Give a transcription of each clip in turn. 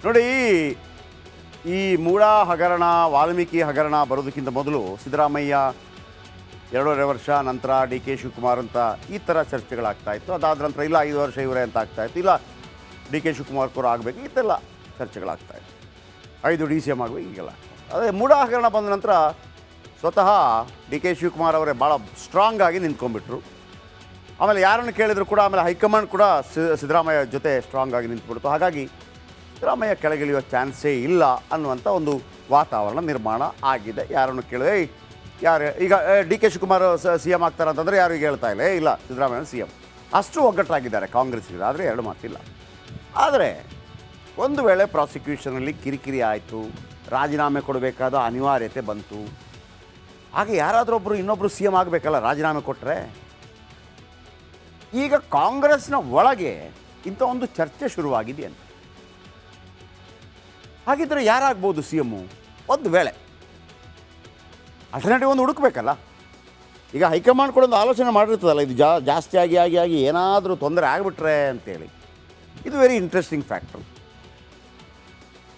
ನೋಡಿ, ಈ ಮೂಡ ಹಗರಣ, ವಾಲ್ಮೀಕಿ ಹಗರಣ ಬರೋದಕ್ಕಿಂತ ಮೊದಲು ಸಿದ್ದರಾಮಯ್ಯ 2.5 ವರ್ಷ, ನಂತರ ಡಿ ಕೆ ಶಿವಕುಮಾರ್ ಅಂತ ಈ ಥರ ಚರ್ಚೆಗಳಾಗ್ತಾಯಿತ್ತು. ಅದಾದ ನಂತರ ಇಲ್ಲ 5 ವರ್ಷ ಇವರೇ ಅಂತ ಆಗ್ತಾಯಿತ್ತು, ಇಲ್ಲ ಡಿ ಕೆ ಶಿವಕುಮಾರ್ ಕೂಡ ಆಗಬೇಕು, ಈ ಥರ ಚರ್ಚೆಗಳಾಗ್ತಾಯಿತ್ತು. 5 DCM ಆಗಬೇಕು, ಈಗೆಲ್ಲ. ಅದೇ ಮೂಡ ಹಗರಣ ಬಂದ ನಂತರ ಸ್ವತಃ ಡಿ ಕೆ ಶಿವಕುಮಾರ್ ಅವರೇ ಭಾಳ ಸ್ಟ್ರಾಂಗ್ ಆಗಿ ನಿಂತ್ಕೊಂಡ್ಬಿಟ್ರು. ಆಮೇಲೆ ಯಾರನ್ನು ಕೇಳಿದ್ರು ಕೂಡ ಆಮೇಲೆ ಹೈಕಮಾಂಡ್ ಕೂಡ ಸಿದ್ದರಾಮಯ್ಯ ಜೊತೆ ಸ್ಟ್ರಾಂಗ್ ಆಗಿ ನಿಂತ್ಬಿಡ್ತು. ಹಾಗಾಗಿ ಸಿದ್ದರಾಮಯ್ಯ ಕೆಳಗಿಳಿಯುವ ಚಾನ್ಸೇ ಇಲ್ಲ ಅನ್ನುವಂಥ ಒಂದು ವಾತಾವರಣ ನಿರ್ಮಾಣ ಆಗಿದೆ. ಯಾರನ್ನು ಕೇಳಿದ್ರೆ ಯಾರು ಈಗ ಡಿ ಕೆ ಶಿವಕುಮಾರ್ CM ಆಗ್ತಾರೆ ಅಂತಂದರೆ ಯಾರು ಈಗ ಹೇಳ್ತಾ ಇಲ್ಲ, ಇಲ್ಲ ಸಿದ್ದರಾಮಯ್ಯ CM. ಅಷ್ಟು ಒಗ್ಗಟ್ಟಾಗಿದ್ದಾರೆ ಕಾಂಗ್ರೆಸ್ಸಿಗೆ, ಆದರೆ 2 ಮಾತಿಲ್ಲ. ಆದರೆ ಒಂದು ವೇಳೆ ಪ್ರಾಸಿಕ್ಯೂಷನಲ್ಲಿ ಕಿರಿಕಿರಿ ಆಯಿತು, ರಾಜೀನಾಮೆ ಕೊಡಬೇಕಾದ ಅನಿವಾರ್ಯತೆ ಬಂತು, ಆಗ ಯಾರಾದರೂ ಒಬ್ಬರು ಇನ್ನೊಬ್ಬರು CM ಆಗಬೇಕಲ್ಲ ರಾಜೀನಾಮೆ ಕೊಟ್ಟರೆ. ಈಗ ಕಾಂಗ್ರೆಸ್ನ ಒಳಗೆ ಇಂಥ ಒಂದು ಚರ್ಚೆ ಶುರುವಾಗಿದೆ ಅಂತ. ಹಾಗಿದ್ರೆ ಯಾರಾಗ್ಬೋದು CM? ಒಂದು ವೇಳೆ ಅಲ್ಟರ್ನೇಟಿವ್ ಒಂದು ಹುಡುಕಬೇಕಲ್ಲ. ಈಗ ಹೈಕಮಾಂಡ್ ಕೂಡ ಒಂದು ಆಲೋಚನೆ ಮಾಡಿರ್ತದಲ್ಲ, ಇದು ಜಾಸ್ತಿ ಆಗಿ ಏನಾದರೂ ತೊಂದರೆ ಆಗಿಬಿಟ್ರೆ ಅಂತೇಳಿ. ಇದು ವೆರಿ ಇಂಟ್ರೆಸ್ಟಿಂಗ್ ಫ್ಯಾಕ್ಟ್ರು.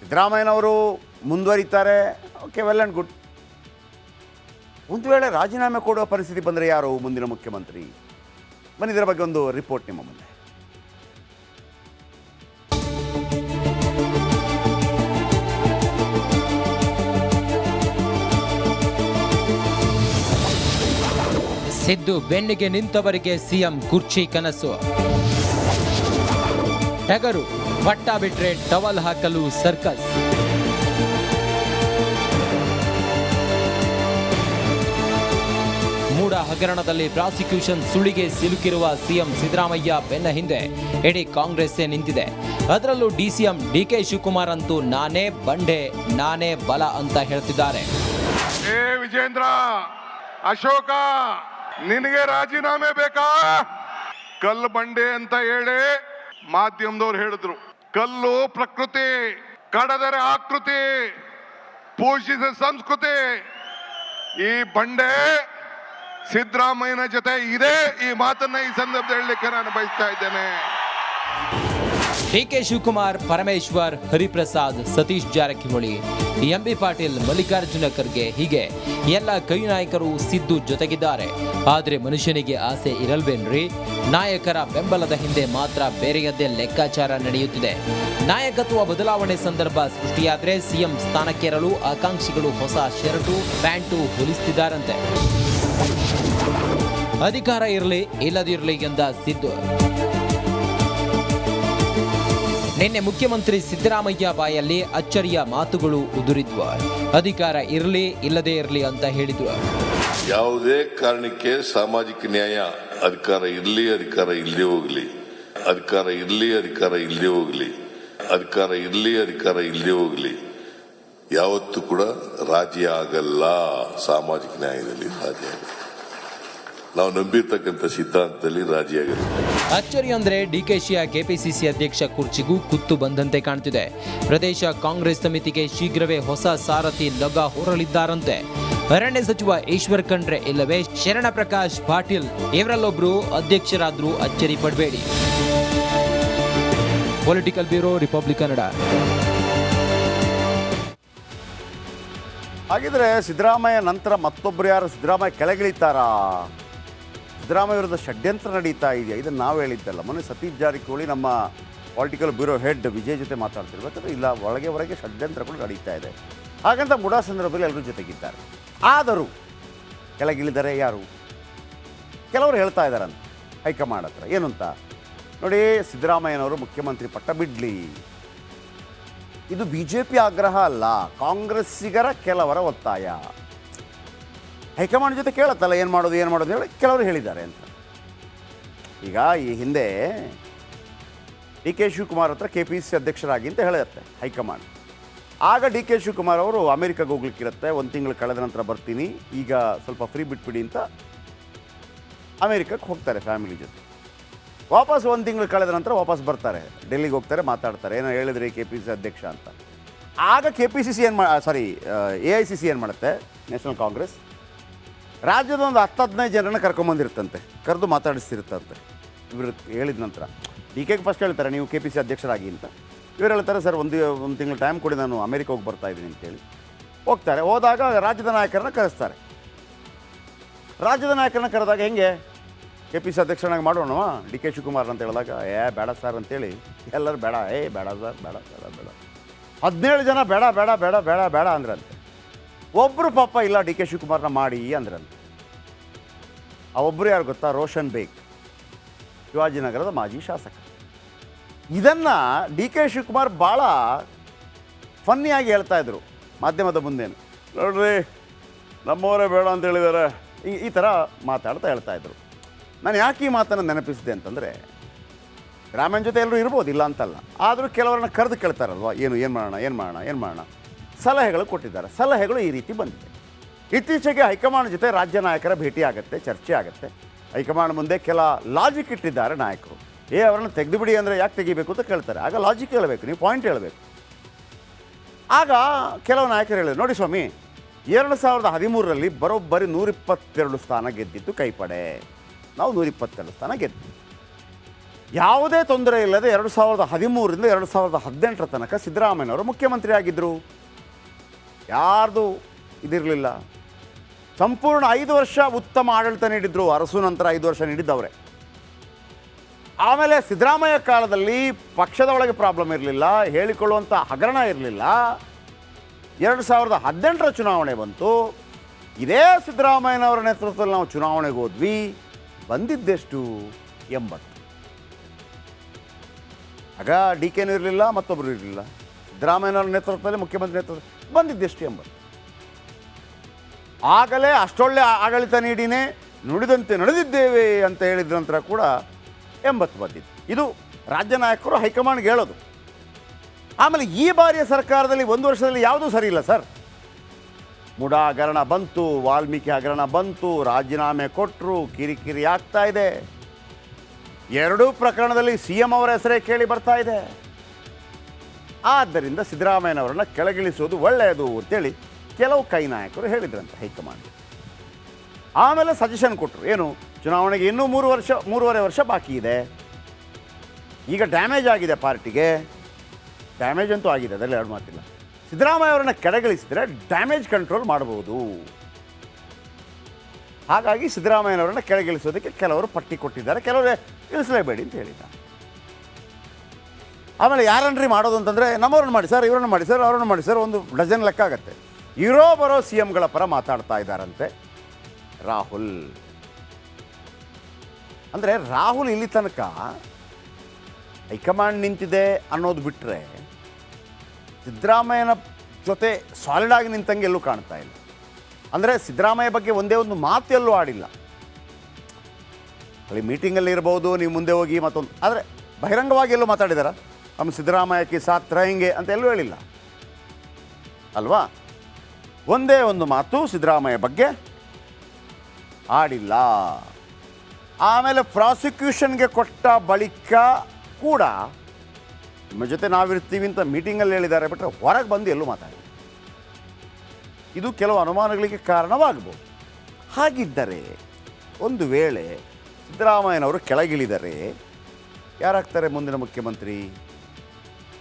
ಸಿದ್ದರಾಮಯ್ಯನವರು ಮುಂದುವರಿತಾರೆ, ಓಕೆ, ವೆಲ್ ಆ್ಯಂಡ್ ಗುಡ್. ಒಂದು ವೇಳೆ ರಾಜೀನಾಮೆ ಕೊಡುವ ಪರಿಸ್ಥಿತಿ ಬಂದರೆ ಯಾರು ಮುಂದಿನ ಮುಖ್ಯಮಂತ್ರಿ? ಬನ್ನಿ, ಇದರ ಬಗ್ಗೆ ಒಂದು ರಿಪೋರ್ಟ್ ನಿಮ್ಮ ಮುಂದೆ. ಸಿದ್ದು ಬೆನ್ನಿಗೆ ನಿಂತವರಿಗೆ CM ಕುರ್ಚಿ ಕನಸು. ಟಗರು ಪಟ್ಟ ಬಿಟ್ರೆ ಟವಲ್ ಹಾಕಲು ಸರ್ಕಸ್. ಮೂಡ ಹಗರಣದಲ್ಲಿ ಪ್ರಾಸಿಕ್ಯೂಷನ್ ಸುಳಿಗೆ ಸಿಲುಕಿರುವ CM ಸಿದ್ದರಾಮಯ್ಯ ಬೆನ್ನ ಹಿಂದೆ ಇಡೀ ಕಾಂಗ್ರೆಸ್ಸೇ ನಿಂತಿದೆ. ಅದರಲ್ಲೂ DCM DK ಶಿವಕುಮಾರ್ ಅಂತೂ ನಾನೇ ಬಂಡೆ, ನಾನೇ ಬಲ ಅಂತ ಹೇಳ್ತಿದ್ದಾರೆ. ವಿಜೇಂದ್ರ, ಅಶೋಕ, ನಿನಗೆ ರಾಜೀನಾಮೆ ಬೇಕಾ? ಕಲ್ಲು ಬಂಡೆ ಅಂತ ಹೇಳಿ ಮಾಧ್ಯಮದವ್ರು ಹೇಳಿದ್ರು. ಕಲ್ಲು ಪ್ರಕೃತಿ, ಕಡದರೆ ಆಕೃತಿ, ಪೋಷಿಸಿದ ಸಂಸ್ಕೃತಿ. ಈ ಬಂಡೆ ಸಿದ್ದರಾಮಯ್ಯನ ಜೊತೆ ಇದೆ. ಈ ಮಾತನ್ನ ಈ ಸಂದರ್ಭದಲ್ಲಿ ಹೇಳಲಿಕ್ಕೆ ನಾನು ಬಯಸ್ತಾ ಇದ್ದೇನೆ. DK ಶಿವಕುಮಾರ್, ಪರಮೇಶ್ವರ್, ಹರಿಪ್ರಸಾದ್, ಸತೀಶ್ ಜಾರಕಿಹೊಳಿ, MB ಪಾಟೀಲ್, ಮಲ್ಲಿಕಾರ್ಜುನ ಖರ್ಗೆ, ಹೀಗೆ ಎಲ್ಲ ಕೈ ನಾಯಕರು ಸಿದ್ದು ಜೊತೆಗಿದ್ದಾರೆ. ಆದರೆ ಮನುಷ್ಯನಿಗೆ ಆಸೆ ಇರಲ್ವೇನ್ರಿ? ನಾಯಕರ ಬೆಂಬಲದ ಹಿಂದೆ ಮಾತ್ರ ಬೇರೆಯದ್ದೇ ಲೆಕ್ಕಾಚಾರ ನಡೆಯುತ್ತಿದೆ. ನಾಯಕತ್ವ ಬದಲಾವಣೆ ಸಂದರ್ಭ ಸೃಷ್ಟಿಯಾದರೆ CM ಸ್ಥಾನಕ್ಕೇರಲು ಆಕಾಂಕ್ಷಿಗಳು ಹೊಸ ಶರ್ಟು ಪ್ಯಾಂಟು ಹೊಲಿಸುತ್ತಿದ್ದಾರಂತೆ. ಅಧಿಕಾರ ಇರಲಿ ಇಲ್ಲದಿರಲಿ ಎಂದ ಸಿದ್ದು ನಿನ್ನೆ ಮುಖ್ಯಮಂತ್ರಿ ಸಿದ್ದರಾಮಯ್ಯ ಬಾಯಲ್ಲಿ ಅಚ್ಚರಿಯ ಮಾತುಗಳು ಉದುರಿದ್ವು. ಅಧಿಕಾರ ಇರಲಿ ಇಲ್ಲದೇ ಇರಲಿ ಅಂತ ಹೇಳಿದ್ರು. ಯಾವುದೇ ಕಾರಣಕ್ಕೆ ಸಾಮಾಜಿಕ ನ್ಯಾಯ ಅಧಿಕಾರ ಇರಲಿ ಅಧಿಕಾರ ಇಲ್ಲದೆ ಹೋಗಲಿ, ಅಧಿಕಾರ ಇರಲಿ ಅಧಿಕಾರ ಇಲ್ಲದೆ ಹೋಗಲಿ, ಅಧಿಕಾರ ಇರಲಿ ಅಧಿಕಾರ ಇಲ್ಲದೆ ಹೋಗಲಿ, ಯಾವತ್ತೂ ಕೂಡ ರಾಜಿ ಆಗಲ್ಲ. ಸಾಮಾಜಿಕ ನ್ಯಾಯದಲ್ಲಿ ರಾಜಿ ಆಗಲ್ಲ. ನಾವು ನಂಬಿರ್ತಕ್ಕಂಥ ಸಿದ್ಧಾಂತದಲ್ಲಿ ರಾಜಿಯಾಗಲ್ಲ. ಅಚ್ಚರಿ ಅಂದ್ರೆ DKಶಿಯ KPCC ಅಧ್ಯಕ್ಷ ಕುರ್ಚಿಗೂ ಕುತ್ತು ಬಂದಂತೆ ಕಾಣ್ತಿದೆ. ಪ್ರದೇಶ ಕಾಂಗ್ರೆಸ್ ಸಮಿತಿಗೆ ಶೀಘ್ರವೇ ಹೊಸ ಸಾರಥಿ ಲಗ ಹೊರಲಿದ್ದಾರಂತೆ. ಅರಣ್ಯ ಸಚಿವ ಈಶ್ವರ್ ಖಂಡ್ರೆ ಇಲ್ಲವೇ ಶರಣ ಪ್ರಕಾಶ್ ಪಾಟೀಲ್ ಇವರಲ್ಲೊಬ್ರು ಅಧ್ಯಕ್ಷರಾದ್ರೂ ಅಚ್ಚರಿ ಪಡಬೇಡಿ. Political bureau, Republic Kannada. ಹಾಗಿದ್ರೆ ಸಿದ್ದರಾಮಯ್ಯ ನಂತರ ಮತ್ತೊಬ್ಬರು ಯಾರು ಸಿದ್ದರಾಮಯ್ಯ ಕೆಳಗಿಳಿತಾರಾ? ಸಿದ್ದರಾಮಯ್ಯ ವಿರುದ್ಧ ಷಡ್ಯಂತ್ರ ನಡೀತಾ ಇದೆಯಾ? ಇದನ್ನು ನಾವು ಹೇಳಿದ್ದಲ್ಲ. ಮೊನ್ನೆ ಸತೀಶ್ ಜಾರಕಿಹೊಳಿ ನಮ್ಮ ಪೊಲಿಟಿಕಲ್ ಬ್ಯೂರೋ ಹೆಡ್ ವಿಜಯ್ ಜೊತೆ ಮಾತಾಡ್ತಿರ್ಬೇಕಾದ್ರೆ ಇಲ್ಲ ಒಳಗೆ ಹೊರಗೆ ಷಡ್ಯಂತ್ರಗಳು ನಡೀತಾ ಇದೆ. ಹಾಗಂತ ಮೂಡಾ ಸಂದರ್ಭದಲ್ಲಿ ಎಲ್ಲರೂ ಜೊತೆಗಿದ್ದಾರೆ. ಆದರೂ ಕೆಳಗಿಳಿದರೆ ಯಾರು? ಕೆಲವರು ಹೇಳ್ತಾ ಇದ್ದಾರಂತ ಹೈಕಮಾಂಡ್ ಹತ್ರ. ಏನು ಅಂತ ನೋಡಿ, ಸಿದ್ದರಾಮಯ್ಯನವರು ಮುಖ್ಯಮಂತ್ರಿ ಪಟ್ಟ ಬಿಡಲಿ. ಇದು BJP ಆಗ್ರಹ ಅಲ್ಲ, ಕಾಂಗ್ರೆಸ್ಸಿಗರ ಕೆಲವರ ಒತ್ತಾಯ. ಹೈಕಮಾಂಡ್ ಜೊತೆ ಕೇಳತ್ತಲ್ಲ ಏನು ಮಾಡೋದು ಹೇಳಿ ಕೆಲವರು ಹೇಳಿದ್ದಾರೆ ಅಂತ. ಈಗ ಈ ಹಿಂದೆ DK ಶಿವಕುಮಾರ್ ಹತ್ರ KPCC ಅಧ್ಯಕ್ಷರಾಗಿ ಅಂತ ಹೇಳುತ್ತೆ ಹೈಕಮಾಂಡ್. ಆಗ DK ಶಿವಕುಮಾರ್ ಅವರು ಅಮೆರಿಕಾಗೆ ಹೋಗ್ಲಿಕ್ಕಿರುತ್ತೆ, 1 ತಿಂಗಳು ಕಳೆದ ನಂತರ ಬರ್ತೀನಿ, ಈಗ ಸ್ವಲ್ಪ ಫ್ರೀ ಬಿಟ್ಬಿಡಿ ಅಂತ ಅಮೆರಿಕಕ್ಕೆ ಹೋಗ್ತಾರೆ ಫ್ಯಾಮಿಲಿ ಜೊತೆ. ವಾಪಸ್ 1 ತಿಂಗಳು ಕಳೆದ ನಂತರ ವಾಪಸ್ ಬರ್ತಾರೆ, ಡೆಲ್ಲಿಗೆ ಹೋಗ್ತಾರೆ, ಮಾತಾಡ್ತಾರೆ, ಏನೋ ಹೇಳಿದ್ರಿ KPCC ಅಧ್ಯಕ್ಷ ಅಂತ. ಆಗ KPCC AICC ಏನು ಮಾಡುತ್ತೆ, ನ್ಯಾಷನಲ್ ಕಾಂಗ್ರೆಸ್ ರಾಜ್ಯದ ಒಂದು 10-15 ಜನರನ್ನ ಕರ್ಕೊಂಬಂದಿರುತ್ತಂತೆ, ಕರೆದು ಮಾತಾಡಿಸ್ತಿರುತ್ತಂತೆ. ಇವರು ಹೇಳಿದ ನಂತರ DKಗೆ ಫಸ್ಟ್ ಹೇಳ್ತಾರೆ ನೀವು KPCC ಅಧ್ಯಕ್ಷರಾಗಿ ಅಂತ. ಇವ್ರು ಹೇಳ್ತಾರೆ ಸರ್ ಒಂದು ತಿಂಗಳು ಟೈಮ್ ಕೊಡಿ, ನಾನು ಅಮೆರಿಕ ಹೋಗಿ ಬರ್ತಾ ಇದ್ದೀನಿ ಅಂತೇಳಿ ಹೋಗ್ತಾರೆ. ಹೋದಾಗ ರಾಜ್ಯದ ನಾಯಕರನ್ನ ಕರೆಸ್ತಾರೆ. ರಾಜ್ಯದ ನಾಯಕರನ್ನ ಕರೆದಾಗ ಹೆಂಗೆ KPC ಅಧ್ಯಕ್ಷನಾಗಿ ಮಾಡೋಣ ಡಿ ಕೆ ಶಿವಕುಮಾರ್ ಅಂತ ಹೇಳಿದಾಗ ಬೇಡ ಸರ್ ಅಂತೇಳಿ ಎಲ್ಲರೂ ಬೇಡ, ಬೇಡ ಸರ್, ಬೇಡ ಬೇಡ ಬೇಡ 17 ಜನ ಬೇಡ ಬೇಡ ಬೇಡ ಬೇಡ ಬೇಡ ಅಂದ್ರಂತೆ. ಒಬ್ಬರು ಪಾಪ ಇಲ್ಲ ಡಿ ಕೆ ಶಿವಕುಮಾರ್ನ ಮಾಡಿ ಅಂದ್ರಂತೆ. ಆ ಒಬ್ಬರು ಯಾರು ಗೊತ್ತಾ? ರೋಷನ್ ಬೇಗ್, ಶಿವಾಜಿನಗರದ ಮಾಜಿ ಶಾಸಕ. ಇದನ್ನು ಡಿ ಕೆ ಶಿವಕುಮಾರ್ ಭಾಳ ಫನ್ನಿಯಾಗಿ ಹೇಳ್ತಾ ಇದ್ರು ಮಾಧ್ಯಮದ ಮುಂದೇನು, ನೋಡ್ರಿ ನಮ್ಮವರೇ ಬೇಡ ಅಂತ ಹೇಳಿದ್ದಾರೆ, ಈ ಥರ ಮಾತಾಡ್ತಾ ಹೇಳ್ತಾಯಿದ್ರು. ನಾನು ಯಾಕೆ ಈ ಮಾತನ್ನು ನೆನಪಿಸಿದೆ ಅಂತಂದರೆ, ಗ್ರಾಮೀಣ ಜೊತೆ ಎಲ್ಲರೂ ಇರ್ಬೋದು, ಇಲ್ಲ ಅಂತಲ್ಲ, ಆದರೂ ಕೆಲವರನ್ನ ಕರೆದು ಕೇಳ್ತಾರಲ್ವ, ಏನು ಮಾಡೋಣ ಸಲಹೆಗಳು ಕೊಟ್ಟಿದ್ದಾರೆ. ಸಲಹೆಗಳು ಈ ರೀತಿ ಬಂದಿದೆ. ಇತ್ತೀಚೆಗೆ ಹೈಕಮಾಂಡ್ ಜೊತೆ ರಾಜ್ಯ ನಾಯಕರ ಭೇಟಿ ಆಗುತ್ತೆ, ಚರ್ಚೆ ಆಗುತ್ತೆ. ಹೈಕಮಾಂಡ್ ಮುಂದೆ ಕೆಲ ಲಾಜಿಕ್ ಇಟ್ಟಿದ್ದಾರೆ ನಾಯಕರು. ಅವರನ್ನು ತೆಗೆದುಬಿಡಿ ಅಂದರೆ ಯಾಕೆ ತೆಗಿಬೇಕು ಅಂತ ಕೇಳ್ತಾರೆ. ಆಗ ಲಾಜಿಕ್ ಹೇಳಬೇಕು, ನೀವು ಪಾಯಿಂಟ್ ಹೇಳಬೇಕು. ಆಗ ಕೆಲವು ನಾಯಕರು ಹೇಳಿದ್ರು, ನೋಡಿ ಸ್ವಾಮಿ 2013ರಲ್ಲಿ ಬರೋಬ್ಬರಿ 122 ಸ್ಥಾನ ಗೆದ್ದಿತ್ತು ಕೈಪಡೆ, ನಾವು 122 ಸ್ಥಾನ ಗೆದ್ದಿದ್ದು. ಯಾವುದೇ ತೊಂದರೆ ಇಲ್ಲದೆ 2013ರಿಂದ 2018 ತನಕ ಸಿದ್ದರಾಮಯ್ಯನವರು ಮುಖ್ಯಮಂತ್ರಿ ಆಗಿದ್ದರು. ಯಾರ್ದು ಇದಿರಲಿಲ್ಲ. ಸಂಪೂರ್ಣ 5 ವರ್ಷ ಉತ್ತಮ ಆಡಳಿತ ನೀಡಿದ್ರು. ಅರಸು ನಂತರ 5 ವರ್ಷ ನೀಡಿದ್ದವರೇ. ಆಮೇಲೆ ಸಿದ್ದರಾಮಯ್ಯ ಕಾಲದಲ್ಲಿ ಪಕ್ಷದ ಒಳಗೆ ಪ್ರಾಬ್ಲಮ್ ಇರಲಿಲ್ಲ, ಹೇಳಿಕೊಳ್ಳುವಂಥ ಹಗರಣ ಇರಲಿಲ್ಲ. 2018ರ ಚುನಾವಣೆ ಬಂತು. ಇದೇ ಸಿದ್ದರಾಮಯ್ಯನವರ ನೇತೃತ್ವದಲ್ಲಿ ನಾವು ಚುನಾವಣೆಗೆ ಹೋದ್ವಿ. ಬಂದಿದ್ದೆಷ್ಟು? 80. ಆಗ ಡಿ ಕೆನೂ ಇರಲಿಲ್ಲ, ಮತ್ತೊಬ್ಬರು ಇರಲಿಲ್ಲ. ಸಿದ್ದರಾಮಯ್ಯನವರ ನೇತೃತ್ವದಲ್ಲಿ ಮುಖ್ಯಮಂತ್ರಿ ನೇತೃತ್ವ ಬಂದಿದ್ದೆಷ್ಟು? 80. ಆಗಲೇ ಅಷ್ಟೊಳ್ಳೆ ಆಡಳಿತ ನೀಡಿನೇ ನುಡಿದಂತೆ ನಡೆದಿದ್ದೇವೆ ಅಂತ ಹೇಳಿದ ನಂತರ ಕೂಡ 80 ಬಂದಿದ್ದು. ಇದು ರಾಜ್ಯ ನಾಯಕರು ಹೈಕಮಾಂಡ್ಗೆ ಹೇಳೋದು. ಆಮೇಲೆ ಈ ಬಾರಿಯ ಸರ್ಕಾರದಲ್ಲಿ 1 ವರ್ಷದಲ್ಲಿ ಯಾವುದೂ ಸರಿ ಇಲ್ಲ ಸರ್. ಮುಡಾ ಹಗರಣ ಬಂತು, ವಾಲ್ಮೀಕಿ ಹಗರಣ ಬಂತು, ರಾಜೀನಾಮೆ ಕೊಟ್ಟರು, ಕಿರಿಕಿರಿ ಆಗ್ತಾ ಇದೆ. 2 ಪ್ರಕರಣದಲ್ಲಿ CM ಅವರ ಹೆಸರೇ ಕೇಳಿ ಬರ್ತಾ ಇದೆ. ಆದ್ದರಿಂದ ಸಿದ್ದರಾಮಯ್ಯನವರನ್ನ ಕೆಳಗಿಳಿಸೋದು ಒಳ್ಳೆಯದು ಅಂತೇಳಿ ಕೆಲವು ಕೈ ನಾಯಕರು ಹೇಳಿದ್ರಂತೆ ಹೈಕಮಾಂಡ್. ಆಮೇಲೆ ಸಜೆಷನ್ ಕೊಟ್ಟರು, ಏನು ಚುನಾವಣೆಗೆ ಇನ್ನೂ 3.5 ವರ್ಷ ಬಾಕಿ ಇದೆ. ಈಗ ಡ್ಯಾಮೇಜ್ ಆಗಿದೆ ಪಾರ್ಟಿಗೆ, ಡ್ಯಾಮೇಜ್ ಅಂತೂ ಆಗಿದೆ, ಅದರಲ್ಲಿ 2 ಮಾತಿಲ್ಲ. ಸಿದ್ದರಾಮಯ್ಯ ಅವರನ್ನ ಕೆಳಗಿಳಿಸಿದರೆ ಡ್ಯಾಮೇಜ್ ಕಂಟ್ರೋಲ್ ಮಾಡ್ಬೋದು. ಹಾಗಾಗಿ ಸಿದ್ದರಾಮಯ್ಯನವರನ್ನ ಕೆಳಗಿಳಿಸೋದಕ್ಕೆ ಕೆಲವರು ಪಟ್ಟಿ ಕೊಟ್ಟಿದ್ದಾರೆ, ಕೆಲವರು ಇಳಿಸಲೇಬೇಡಿ ಅಂತ ಹೇಳಿದ್ದಾರೆ. ಆಮೇಲೆ ಯಾರನ್ರಿ ಮಾಡೋದು ಅಂತಂದರೆ, ನಮ್ಮವ್ರನ್ನ ಮಾಡಿ ಸರ್, ಇವರನ್ನು ಮಾಡಿ ಸರ್, ಅವರನ್ನು ಮಾಡಿ ಸರ್, ಒಂದು ಡಜನ್ ಲೆಕ್ಕ ಆಗುತ್ತೆ. ಬರೋ CMಗಳ ಪರ ಮಾತಾಡ್ತಾ ಇದ್ದಾರಂತೆ ರಾಹುಲ್. ಅಂದರೆ ರಾಹುಲ್ ಇಲ್ಲಿ ತನಕ ಹೈಕಮಾಂಡ್ ನಿಂತಿದೆ ಅನ್ನೋದು ಬಿಟ್ಟರೆ ಸಿದ್ದರಾಮಯ್ಯನ ಜೊತೆ ಸಾಲಿಡಾಗಿ ನಿಂತಂಗೆ ಎಲ್ಲೂ ಕಾಣ್ತಾ ಇಲ್ಲ. ಅಂದರೆ ಸಿದ್ದರಾಮಯ್ಯ ಬಗ್ಗೆ ಒಂದೇ ಒಂದು ಮಾತು ಎಲ್ಲೂ ಆಡಿಲ್ಲ. ಅಲ್ಲಿ ಮೀಟಿಂಗಲ್ಲಿ ಇರ್ಬೋದು, ನೀವು ಮುಂದೆ ಹೋಗಿ ಮತ್ತೊಂದು, ಆದರೆ ಬಹಿರಂಗವಾಗಿ ಎಲ್ಲೂ ಮಾತಾಡಿದಾರ ನಮ್ಮ ಸಿದ್ದರಾಮಯ್ಯಕ್ಕೆ ಸಾಥ್ रहेंगे ಅಂತ ಎಲ್ಲೂ ಹೇಳಿಲ್ಲ ಅಲ್ವಾ? ಒಂದೇ ಒಂದು ಮಾತು ಸಿದ್ದರಾಮಯ್ಯ ಬಗ್ಗೆ ಆಡಿಲ್ಲ. ಆಮೇಲೆ ಪ್ರಾಸಿಕ್ಯೂಷನ್ಗೆ ಕೊಟ್ಟ ಬಳಿಕ ಕೂಡ ನಿಮ್ಮ ಜೊತೆ ನಾವಿರ್ತೀವಿ ಅಂತ ಮೀಟಿಂಗಲ್ಲಿ ಹೇಳಿದ್ದಾರೆ, ಬಿಟ್ಟರೆ ಹೊರಗೆ ಬಂದು ಎಲ್ಲೂ ಮಾತಾಡಿ. ಇದು ಕೆಲವು ಅನುಮಾನಗಳಿಗೆ ಕಾರಣವಾಗಬಹುದು. ಹಾಗಿದ್ದರೆ ಒಂದು ವೇಳೆ ಸಿದ್ದರಾಮಯ್ಯನವರು ಕೆಳಗಿಳಿದರೆ ಯಾರಾಗ್ತಾರೆ ಮುಂದಿನ ಮುಖ್ಯಮಂತ್ರಿ?